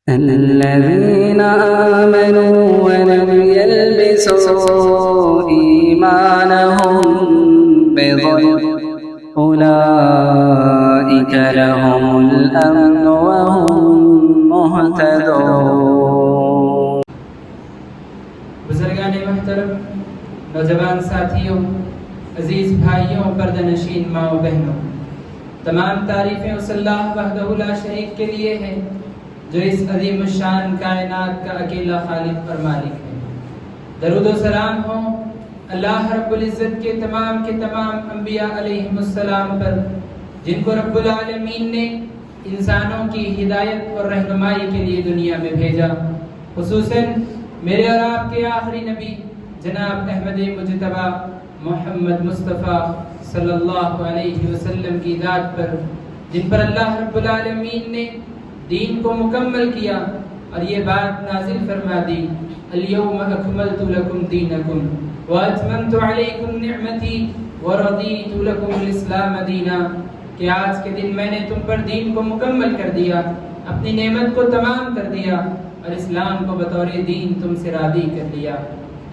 الذين آمنوا ولم يلبسوا إيمانهم بظلم أولئك لهم الأمن وهم مهتدون۔ بزرگان محترم، نوجوان ساتھیوں، عزیز بھائیوں، پردہ نشین ماں و بہنوں، تمام تعریفیں اس اللہ وحدہ لا شریک کے لیے ہیں جو اس عظیم الشان کائنات کا اکیلا خالق اور مالک ہے۔ درود و سلام ہو اللہ رب العزت کے تمام انبیاء علیہم السلام پر، جن کو رب العالمین نے انسانوں کی ہدایت اور رہنمائی کے لیے دنیا میں بھیجا، خصوصاً میرے اور آپ کے آخری نبی جناب احمد مجتبیٰ محمد مصطفیٰ صلی اللہ علیہ وسلم کی ذات پر، جن پر اللہ رب العالمین نے دین کو مکمل کیا اور یہ بات نازل فرما دی، الیوم اکملت لکم دینکم واتممت علیکم نعمتی ورضیت لکم الاسلام دینا، کہ آج کے دن میں نے تم پر دین کو مکمل کر دیا، اپنی نعمت کو تمام کر دیا اور اسلام کو بطور دین تم سے راضی کر لیا۔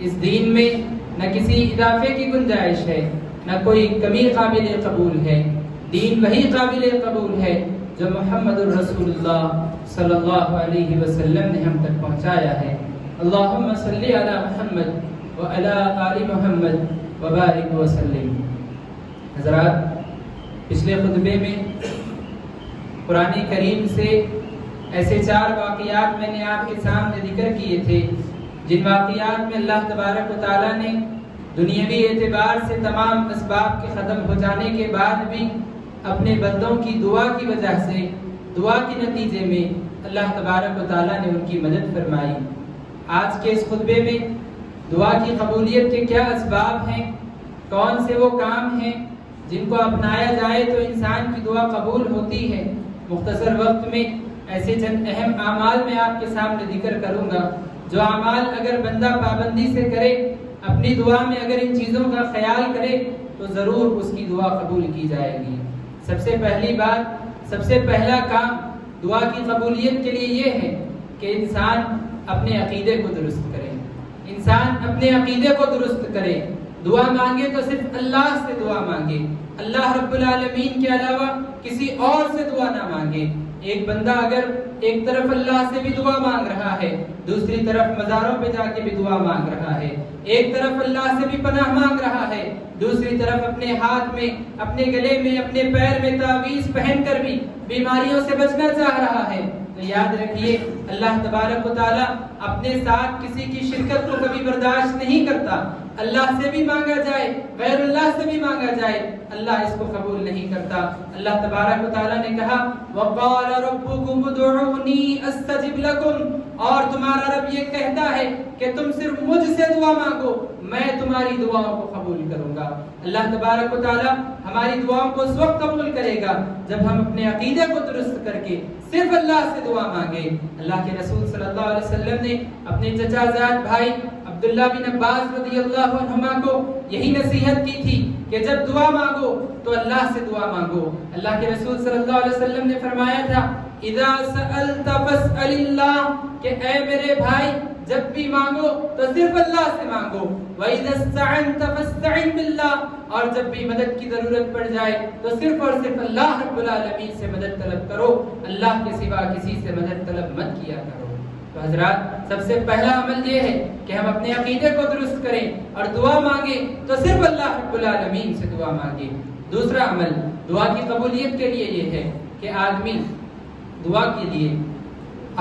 اس دین میں نہ کسی اضافے کی گنجائش ہے، نہ کوئی کمی قابل قبول ہے۔ دین وہی قابل قبول ہے جو محمد الرسول اللہ صلی اللہ علیہ وسلم نے ہم تک پہنچایا ہے۔ اللہم صلی علی محمد وعلی آل محمد وبارک وسلم۔ حضرات، پچھلے خطبے میں قرآن کریم سے ایسے 4 واقعات میں نے آپ کے سامنے ذکر کیے تھے، جن واقعات میں اللہ تبارک و تعالیٰ نے دنیاوی اعتبار سے تمام اسباب کے ختم ہو جانے کے بعد بھی اپنے بندوں کی دعا کی وجہ سے، دعا کے نتیجے میں اللہ تبارک و تعالیٰ نے ان کی مدد فرمائی۔ آج کے اس خطبے میں دعا کی قبولیت کے کیا اسباب ہیں، کون سے وہ کام ہیں جن کو اپنایا جائے تو انسان کی دعا قبول ہوتی ہے، مختصر وقت میں ایسے چند اہم اعمال میں آپ کے سامنے ذکر کروں گا، جو اعمال اگر بندہ پابندی سے کرے، اپنی دعا میں اگر ان چیزوں کا خیال کرے تو ضرور اس کی دعا قبول کی جائے گی۔ سب سے پہلی بات، سب سے پہلا کام دعا کی قبولیت کے لیے یہ ہے کہ انسان اپنے عقیدے کو درست کرے، انسان اپنے عقیدے کو درست کرے۔ دعا مانگے تو صرف اللہ سے دعا مانگے، اللہ رب العالمین کے علاوہ کسی اور سے دعا نہ مانگے۔ ایک بندہ اگر ایک طرف اللہ سے بھی دعا مانگ رہا ہے، دوسری طرف مزاروں پہ جا کے بھی دعا مانگ رہا ہے، ایک طرف اللہ سے بھی پناہ مانگ رہا ہے، دوسری طرف اپنے ہاتھ میں، اپنے گلے میں، اپنے پیر میں تعویذ پہن کر بھی بیماریوں سے بچنا چاہ رہا ہے، تو یاد رکھیے اللہ تبارک و تعالیٰ اپنے ساتھ کسی کی شرکت کو کبھی برداشت نہیں کرتا۔ اللہ سے بھی مانگا جائے، غیر اللہ سے بھی مانگا جائے، اللہ اس کو قبول نہیں کرتا۔ اللہ تبارک و تعالیٰ نے کہا وَقَالَ رَبُّكُمُ ادْعُونِي أَسْتَجِبْ لَكُمْ، اور تمہارا رب یہ کہتا ہے کہ تم صرف مجھ سے دعا مانگو، میں تمہاری دعاؤں کو قبول کروں گا۔ اللہ تبارک و تعالیٰ ہماری دعاؤں کو اس وقت قبول کرے گا جب ہم اپنے عقیدے کو درست کر کے صرف اللہ سے دعا مانگے۔ اللہ کے رسول صلی اللہ علیہ وسلم نے اپنے چچا زاد بھائی عبداللہ بن عباس رضی اللہ عنہما کو یہی نصیحت کی تھی کہ جب دعا مانگو تو اللہ سے دعا مانگو۔ اللہ کے رسول صلی اللہ علیہ وسلم نے فرمایا تھا اذا سألت فاسأل اللہ، کہ اے میرے بھائی جب بھی مانگو تو صرف اللہ سے مانگو، وَإِذَا اسْتَعَنْتَ فَاسْتَعِنْ بِاللَّهِ، اور جب بھی مدد کی ضرورت پڑ جائے تو صرف اور صرف اللہ رب العالمین سے مدد طلب کرو، اللہ کے سوا کسی سے مدد طلب مت کیا کرو۔ تو حضرات، سب سے پہلا عمل یہ ہے کہ ہم اپنے عقیدے کو درست کریں اور دعا مانگیں تو صرف اللہ رب العالمین سے دعا مانگیں۔ دوسرا عمل دعا کی قبولیت کے لیے یہ ہے کہ آدمی دعا کے لیے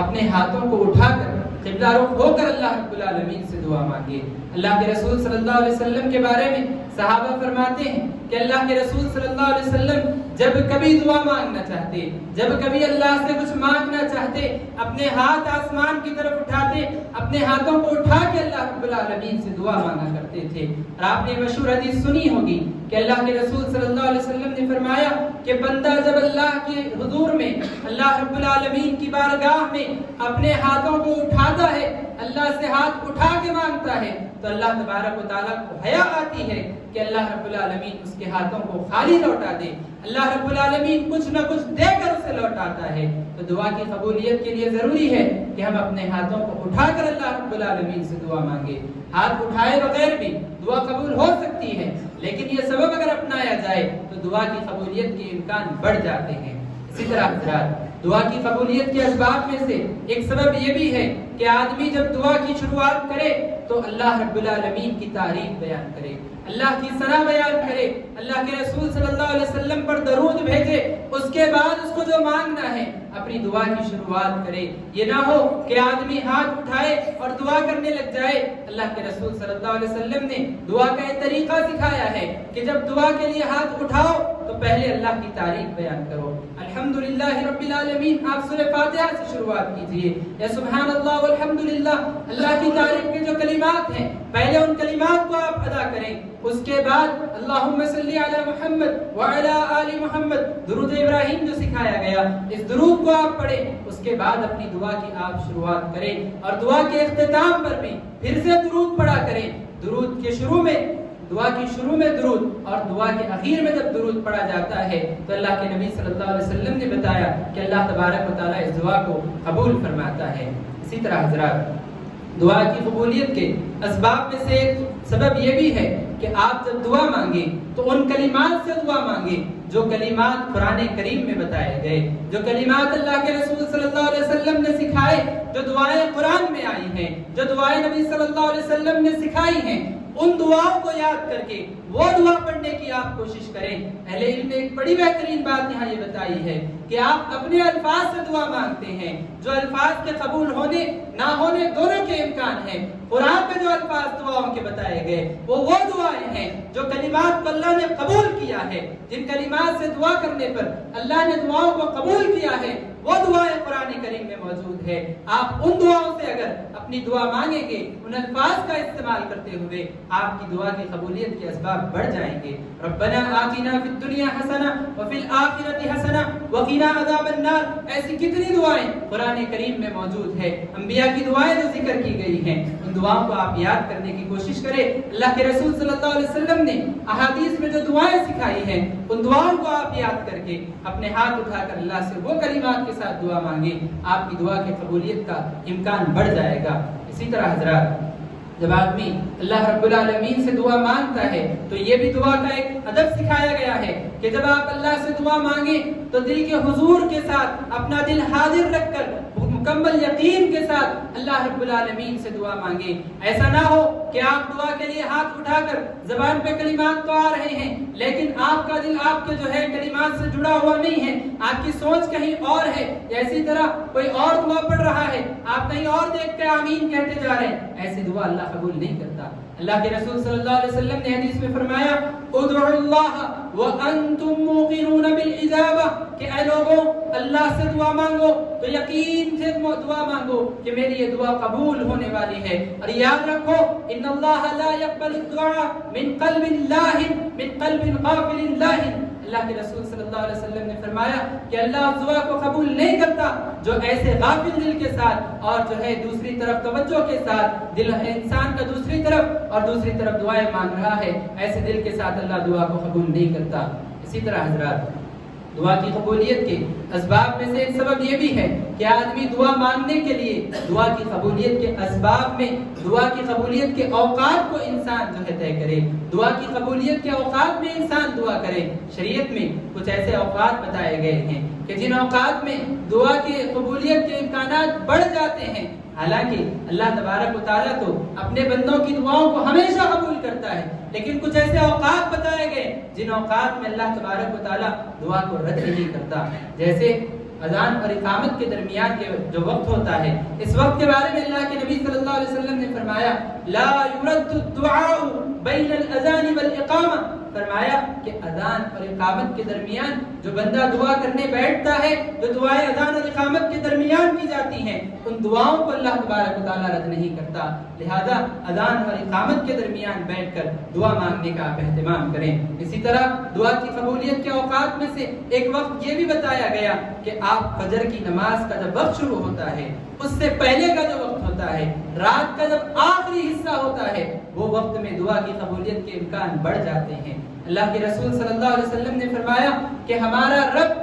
اپنے ہاتھوں کو اٹھا کر قبلہ رخ ہو کر اللہ رب العالمین سے دعا مانگے۔ اللہ کے رسول صلی اللہ علیہ وسلم کے بارے میں صحابہ فرماتے ہیں کہ اللہ کے رسول صلی اللہ علیہ وسلم جب کبھی دعا مانگنا چاہتے، جب کبھی اللہ سے کچھ مانگنا چاہتے، اپنے ہاتھ آسمان کی طرف اٹھاتے، اپنے ہاتھوں کو اٹھا کے اللہ رب العالمین سے دعا مانگا کرتے تھے۔ اور آپ نے مشہور حدیث سنی ہوگی کہ اللہ کے رسول صلی اللہ علیہ وسلم نے فرمایا کہ بندہ جب اللہ کے حضور میں، اللہ رب العالمین کی بارگاہ میں اپنے ہاتھوں کو اٹھاتا ہے، اللہ سے ہاتھ اٹھا کے مانگتا ہے، تو اللہ تبارک و تعالیٰ کو حیا آتی ہے کہ اللہ رب العالمین اس کے ہاتھوں کو خالی لوٹا دے۔ اللہ رب العالمین کچھ نہ کچھ دے کر اسے لوٹاتا ہے۔ تو دعا کی قبولیت کے لیے ضروری ہے کہ ہم اپنے ہاتھوں کو اٹھا کر اللہ رب العالمین سے دعا مانگے۔ ہاتھ اٹھائے بغیر بھی دعا قبول ہو سکتی ہے، لیکن یہ سبب اگر اپنایا جائے تو دعا کی قبولیت کے امکان بڑھ جاتے ہیں۔ اسی طرح حضرات، دعا کی قبولیت کے اسباب میں سے ایک سبب یہ بھی ہے کہ آدمی جب دعا کی شروعات کرے تو اللہ رب العالمین کی تعریف بیان کرے، اللہ کی ثنا بیان کرے، اللہ کے رسول صلی اللہ علیہ وسلم پر درود بھیجے، اس کے بعد اس کو جو مانگنا ہے اپنی دعا کی شروعات کرے۔ یہ نہ ہو کہ آدمی ہاتھ اٹھائے اور دعا کرنے لگ جائے۔ اللہ کے رسول صلی اللہ علیہ وسلم نے دعا کا ایک طریقہ سکھایا ہے کہ جب دعا کے لیے ہاتھ اٹھاؤ تو پہلے اللہ کی تعریف بیان کرو۔ الحمدللہ رب العالمین، آپ سورہ فاتحہ سے شروعات کیجئے، یا سبحان اللہ والحمدللہ، اللہ کی تعریف کے جو کلمات ہیں پہلے ان کلمات کو آپ ادا کریں، اس کے بعد اللہم صلی علی محمد وعلی آل محمد، درود ابراہیم جو سکھایا گیا، اس درود کو آپ پڑھیں، اس کے بعد اپنی دعا کی آپ شروعات کریں، اور دعا کے اختتام پر بھی پھر سے درود پڑھا کریں۔ درود کے شروع میں، دعا کی شروع میں درود اور دعا کے اخیر میں جب درود پڑھا جاتا ہے تو اللہ کے نبی صلی اللہ علیہ وسلم نے بتایا کہ اللہ تبارک و تعالیٰ اس دعا کو قبول فرماتا ہے۔ اسی طرح حضرات، دعا کی قبولیت کے اسباب میں سے ایک سبب یہ بھی ہے کہ آپ جب دعا مانگیں تو ان کلمات سے دعا مانگیں جو کلمات قرآن کریم میں بتائے گئے، جو کلمات اللہ کے رسول صلی اللہ علیہ وسلم نے سکھائے، جو دعائیں قرآن میں آئی ہیں، جو دعائیں نبی صلی اللہ علیہ وسلم نے سکھائی ہیں، ان دعاؤں کو یاد کر کے وہ دعا پڑھنے کی آپ کوشش کریں۔ اہل علم نے ایک بڑی بہترین بات یہاں یہ بتائی ہے کہ آپ اپنے الفاظ سے دعا مانگتے ہیں، جو الفاظ کے قبول ہونے نہ ہونے دونوں کے امکان ہیں۔ قرآن میں جو الفاظ دعاؤں کے بتائے گئے وہ دعائیں ہیں جو کلمات کو اللہ نے قبول کیا ہے، جن کلمات سے دعا کرنے پر اللہ نے دعاؤں کو قبول کیا ہے، وہ دعائیں قرآن کریم میں موجود ہے۔ آپ ان دعاؤں سے اگر اپنی دعا مانگیں گے، ان الفاظ کا استعمال کرتے ہوئے، آپ کی دعا کی قبولیت کے اسباب بڑھ جائیں گے۔ ربنا آتنا فی الدنیا حسنہ وفی الآخرۃ حسنہ وقنا عذاب النار، ایسی کتنی دعائیں قرآن کریم میں موجود ہے۔ انبیاء کی دعائیں جو ذکر کی گئی ہیں، ان دعاؤں کو آپ یاد کرنے کی کوشش کریں۔ اللہ کے رسول صلی اللہ علیہ وسلم نے احادیث میں جو دعائیں سکھائی ہیں، ان دعاؤں کو آپ یاد کر کے اپنے ہاتھ اٹھا کر اللہ سے وہ کلمات کے ساتھ دعا مانگیں، آپ کی دعا کی قبولیت کا امکان بڑھ جائے گا۔ اسی طرح حضرات، جب آدمی اللہ رب العالمین سے دعا مانگتا ہے تو یہ بھی دعا کا ایک ادب سکھایا گیا ہے کہ جب آپ اللہ سے دعا مانگیں تو دل کے حضور کے ساتھ اپنا دل حاضر رکھ کر مکمل یقین کے ساتھ اللہ رب العالمین سے دعا مانگیں۔ ایسا نہ ہو کہ آپ دعا کے لیے ہاتھ اٹھا کر زبان پہ کلمات تو آ رہے ہیں لیکن آپ کا دل آپ کے جو ہے کلمات سے جڑا ہوا نہیں ہے، آپ کی سوچ کہیں اور ہے، یا اسی طرح کوئی اور دعا پڑھ رہا ہے، آپ کہیں اور دیکھ کے آمین کہتے جا رہے ہیں، ایسی دعا اللہ قبول نہیں کرتا۔ اللہ کے رسول صلی اللہ علیہ وسلم نے حدیث میں فرمایا، ادعوا اللہ وانتم موقنون بالاجابہ، کہ اے لوگوں اللہ سے دعا مانگو تو یقین سے دعا مانگو کہ میری یہ دعا قبول ہونے والی ہے۔ اور یاد رکھو، ان اللہ لا يقبل الدعاء من قلب لاہن من قلب غافل لاہن، اللہ کے رسول صلی اللہ علیہ وسلم نے فرمایا کہ اللہ اس دعا کو قبول نہیں کرتا جو ایسے غافل دل کے ساتھ اور جو ہے دوسری طرف توجہ کے ساتھ، دل انسان کا دوسری طرف اور دوسری طرف دعائیں مانگ رہا ہے، ایسے دل کے ساتھ اللہ دعا کو قبول نہیں کرتا۔ اسی طرح حضرات، دعا کی قبولیت کے اسباب میں سے ایک سبب یہ بھی ہے کہ آدمی دعا مانگنے کے لیے دعا کی قبولیت کے اسباب میں دعا کی قبولیت کے اوقات کو انسان جو ہے طے کرے، دعا کی قبولیت کے اوقات میں انسان دعا کرے۔ شریعت میں کچھ ایسے اوقات بتائے گئے ہیں کہ جن اوقات میں دعا کی قبولیت کے امکانات بڑھ جاتے ہیں۔ حالانکہ اللہ تبارک و تعالیٰ تو اپنے بندوں کی دعاؤں کو ہمیشہ قبول کرتا ہے، لیکن کچھ ایسے اوقات بتائے گئے جن اوقات میں اللہ تبارک و تعالیٰ دعا کو رد نہیں کرتا، جیسے اذان اور اقامت کے درمیان کے جو وقت ہوتا ہے، اس وقت کے بارے میں اللہ کے نبی صلی اللہ علیہ وسلم نے فرمایا، لا يرد الدعاء بین الاذان والاقامہ، فرمایا کہ اذان اور اقامت کے درمیان جو بندہ دعا کرنے بیٹھتا ہے، جو دعائیں اذان اور اقامت کے درمیان کی جاتی ہیں، ان دعاؤں کو اللہ تبارک و تعالیٰ رد نہیں کرتا۔ لہذا اذان اور اقامت کے درمیان بیٹھ کر دعا مانگنے کا آپ اہتمام کریں۔ اسی طرح دعا کی قبولیت کے اوقات میں سے ایک وقت یہ بھی بتایا گیا کہ آپ فجر کی نماز کا جب وقت شروع ہوتا ہے، اس سے پہلے کا جو وقت ہوتا ہوتا ہے، رات کا جب آخری حصہ ہوتا ہے، وہ وقت میں دعا کی قبولیت کے امکان بڑھ جاتے ہیں۔ اللہ کے رسول صلی اللہ علیہ وسلم نے فرمایا کہ ہمارا رب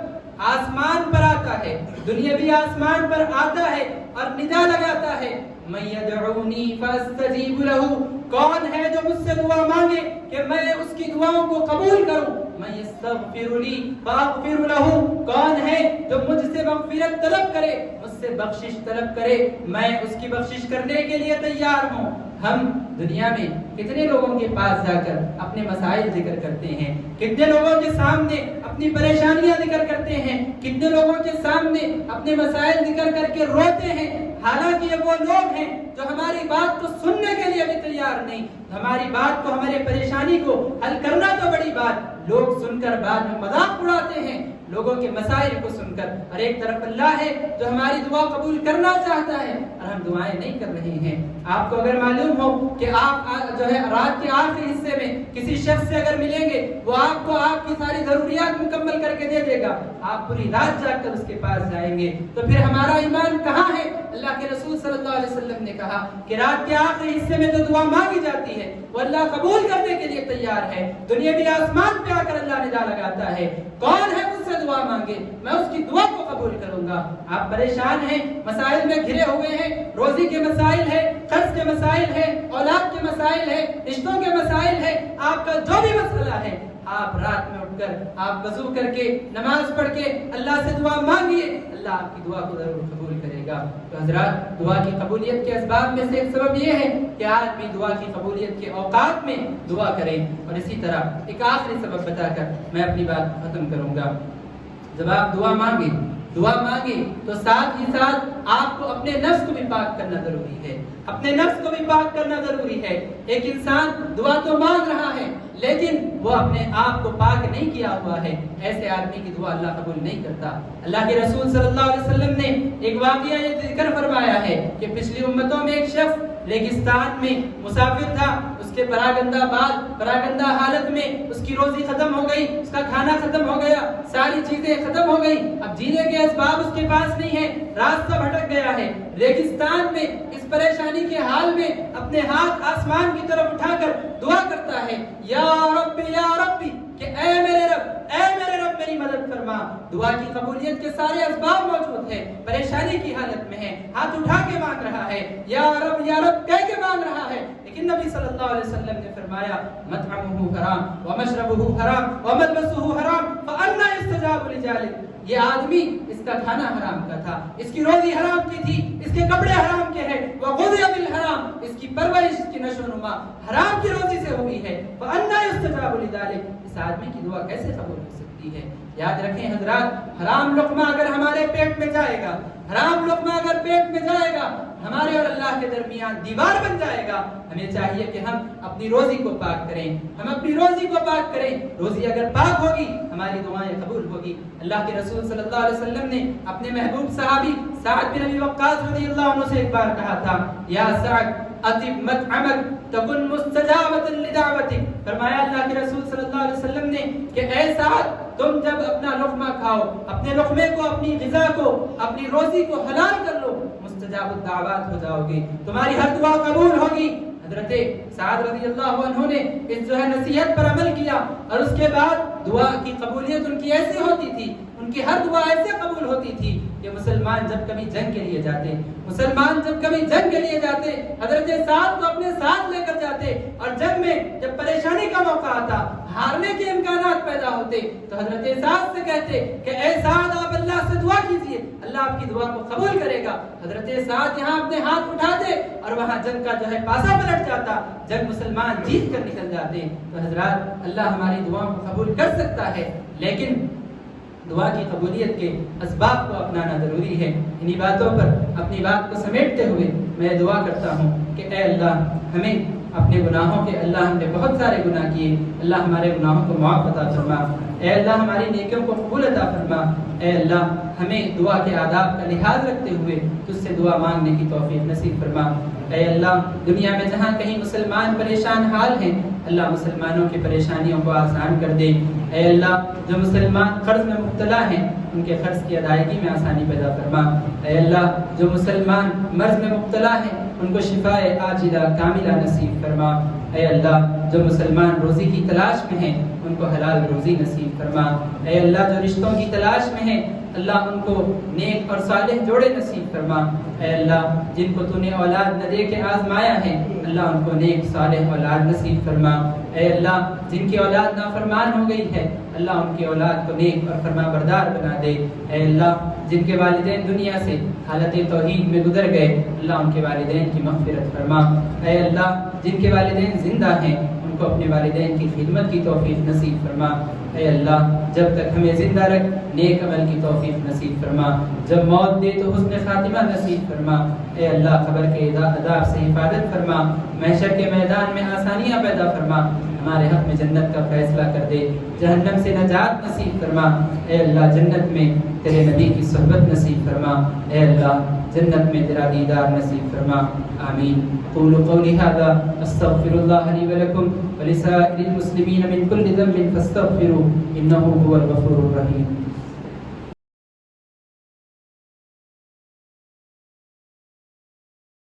آسمان پر آتا ہے، دنیاوی آسمان پر آتا ہے اور ندا لگاتا ہے، من یدعونی فاستجیب لہ، کون ہے جو مجھ سے دعا مانگے کہ میں اس کی دعاؤں کو قبول کروں، من یستغفر لی فاغفر لہ، کون ہے جو مجھ سے مغفرت طلب کرے، مجھ سے بخشش طلب کرے، میں اس کی بخشش کرنے کے لیے تیار ہوں۔ ہم دنیا میں کتنے لوگوں کے پاس جا کر اپنے مسائل ذکر کرتے ہیں، کتنے لوگوں کے سامنے اپنی پریشانیاں ذکر کرتے ہیں، کتنے لوگوں کے سامنے اپنے مسائل ذکر کر کے روتے ہیں، حالانکہ یہ وہ لوگ ہیں جو ہماری بات کو سننے کے لیے بھی تیار نہیں، ہماری بات کو، ہمارے پریشانی کو حل کرنا تو بڑی بات، لوگ سن کر بعد میں مذاق اڑاتے ہیں لوگوں کے مسائل کو سن کر، اور ایک طرف اللہ ہے جو ہماری دعا قبول کرنا چاہتا ہے اور ہم دعائیں نہیں کر رہے ہیں۔ آپ کو اگر معلوم ہو کہ آپ جو ہے رات کے آخری حصے میں کسی شخص سے اگر ملیں گے، وہ آپ کو آپ کی ساری ضروریات مکمل کر کے دے دے گا، آپ پوری رات جاگ کر اس کے پاس جائیں گے، تو پھر ہمارا ایمان کہاں ہے؟ اللہ کے رسول صلی اللہ علیہ وسلم نے کہا کہ رات کے آخری حصے میں جو دعا مانگی جاتی ہے وہ اللہ قبول کرنے کے لیے تیار ہے۔ دنیاوی آسمان پہ آ کر اللہ ندا لگاتا ہے، کون ہے مجھ سے دعا مانگے، میں اس کی دعا کو قبول کروں گا۔ آپ پریشان ہیں، مسائل میں گھرے ہوئے ہیں، روزی کے مسائل ہیں، قرض کے مسائل ہیں، اولاد کے مسائل ہیں، رشتوں کے مسائل ہیں، آپ کا جو بھی مسئلہ ہے، آپ رات میں اٹھ کر آپ وضو کر کے نماز پڑھ کے اللہ سے دعا مانگیے، اللہ آپ کی دعا کو ضرور قبول کرے گا۔ تو حضرات، دعا کی قبولیت کے اسباب میں سے ایک سبب یہ ہے کہ آدمی دعا کی قبولیت کے اوقات میں دعا کرے۔ اور اسی طرح ایک آخری سبب بتا کر میں اپنی بات ختم کروں گا۔ جب آپ دعا مانگے تو ساتھ ہی ساتھ آپ کو اپنے نفس کو بھی پاک کرنا ضروری ہے، اپنے نفس کو بھی پاک کرنا ضروری ہے۔ ایک انسان دعا تو مانگ رہا ہے لیکن وہ اپنے آپ کو پاک نہیں کیا ہوا ہے، ایسے آدمی کی دعا اللہ قبول نہیں کرتا۔ اللہ کے رسول صلی اللہ علیہ وسلم نے ایک واقعہ یہ ذکر فرمایا ہے کہ پچھلی امتوں میں ایک شخص ریگستان میں مسافر تھا، اس کے پراگندہ حالت میں اس کی روزی ختم ہو گئی، اس کا کھانا ختم ہو گیا، ساری چیزیں ختم ہو گئی، اب جینے کے اسباب اس کے پاس نہیں ہے، راستہ بھٹک گیا ہے، ریگستان میں اس پریشانی کے حال میں اپنے ہاتھ آسمان کی طرف اٹھا کر دعا کرتا ہے، یا ربی کہ اے میرے رب میری مدد فرما۔ دعا کی قبولیت کے سارے اسباب موجود ہیں، پریشانی کی حالت میں ہے، ہاتھ اٹھا کے مانگ رہا ہے، یا رب کہہ کے مانگ رہا ہے، لیکن نبی صلی اللہ علیہ وسلم نے فرمایا مطعمہ حرام ومشربہ حرام وملبسہ حرام فأنى يستجاب لذلك۔ یہ آدمی، اس کا کھانا حرام کا تھا، اس کی روزی حرام کی تھی، اس کے کپڑے حرام کے ہیں، وغذي بالحرام، اس کی پرورش، اس کی نشو و نما حرام کی روزی سے ہوئی ہے، فأنى يستجاب لذلك۔ اس آدمی کی دعا کیسے قبول ہو سکتی ہے؟ یاد رکھیں حضرات، حرام لقمہ اگر ہمارے پیٹ میں جائے گا، حرام لقمہ اگر پیٹ میں جائے گا، ہمارے اور اللہ کے درمیان دیوار بن جائے گا۔ ہمیں چاہیے کہ ہم اپنی روزی کو پاک کریں، ہم اپنی روزی کو پاک کریں، روزی اگر پاک ہوگی ہماری دعائیں قبول ہوگی۔ اللہ کے رسول صلی اللہ علیہ وسلم نے اپنے محبوب صحابی سعد بن ابی وقاص رضی اللہ عنہ سے ایک بار کہا تھا، یا سعد اطب مطعمک تکن مستجابۃ لدعوتک، فرمایا اللہ کے رسول صلی اللہ علیہ وسلم نے کہ اے سعد، تم جب اپنا لقمہ کھاؤ، اپنے لقمے کو، اپنی غذا کو، اپنی روزی کو حلال کر لو، مستجاب الدعوات ہو جاؤ گی، تمہاری ہر دعا قبول ہوگی۔ حضرت سعد رضی اللہ عنہ نے اس نصیحت پر عمل کیا اور اس کے بعد دعا کی قبولیت ان کی ایسی ہوتی تھی، ان کی ہر دعا ایسے قبول ہوتی تھی کہ مسلمان جب کبھی جنگ کے لیے جاتے حضرت سعد کو اپنے ساتھ لے کر جاتے، اور جنگ میں جب پریشانی کا موقع آتا، ہارنے کے امکانات پیدا ہوتے، تو حضرت سعد سے کہتے کہ اے سعد، آپ اللہ سے دعا کیجئے، اللہ آپ کی دعا کو قبول کرے گا۔ حضرت سعد یہاں اپنے ہاتھ اٹھاتے اور وہاں جنگ کا جو ہے پاسا پلٹ جاتا، جنگ مسلمان جیت کر نکل جاتے۔ تو حضرات، اللہ ہماری دعاؤں کو قبول کر سکتا ہے، لیکن دعا کی قبولیت کے اسباب کو اپنانا ضروری ہے۔ انہی باتوں پر اپنی بات کو سمیٹتے ہوئے میں دعا کرتا ہوں کہ اے اللہ، ہمیں اپنے گناہوں کے، اللہ ہم نے بہت سارے گناہ کیے، اللہ ہمارے گناہوں کو معاف عطا فرما، اے اللہ ہماری نیکیوں کو قبول عطا فرما، اے اللہ ہمیں دعا کے آداب کا لحاظ رکھتے ہوئے تجھ سے دعا مانگنے کی توفیق نصیب فرما۔ اے اللہ دنیا میں جہاں کہیں مسلمان پریشان حال ہیں اللہ مسلمانوں کی پریشانیوں کو آسان کر دے۔ اے اللہ جو مسلمان قرض میں مبتلا ہیں ان کے قرض کی ادائیگی میں آسانی پیدا فرما۔ اے اللہ جو مسلمان مرض میں مبتلا ہیں ان کو شفاء عاجلہ کاملہ نصیب فرما۔ اے اللہ جو مسلمان روزی کی تلاش میں ہیں ان کو حلال روزی نصیب فرما۔ اے اللہ جو رشتوں کی تلاش میں ہیں اللہ ان کو نیک اور صالح جوڑے نصیب فرما۔ اے اللہ جن کو تو نے اولاد نہ دے کے آزمایا ہے اللہ ان کو نیک صالح اولاد نصیب فرما۔ اے اللہ جن کی اولاد نافرمان ہو گئی ہے اللہ ان کی اولاد کو نیک اور فرما بردار بنا دے۔ اے اللہ جن کے والدین دنیا سے حالت توحید میں گزر گئے اللہ ان کے والدین کی مغفرت فرما۔ اے اللہ جن کے والدین زندہ ہیں ان کو اپنے والدین کی خدمت کی توفیق نصیب فرما۔ اے اللہ جب تک ہمیں زندہ رکھ نیک عمل کی توفیق نصیب فرما، جب موت دے تو حسن خاتمہ نصیب فرما۔ اے اللہ قبر کے عذاب سے حفاظت فرما، محشر کے میدان میں آسانیاں پیدا فرما، ہمارے حق میں جنت کا فیصلہ کر دے، جہنم سے نجات نصیب فرما۔ اے اللہ جنت میں تیرے نبی کی صحبت نصیب فرما، اے اللہ جنت میں تیرا دیدار نصیب فرما، آمین۔ قولوا قولی ھذا استغفر اللہ لی ولکم ولسائر المسلمین من کل ذنب فاستغفروہ انہ هو الغفور الرحیم۔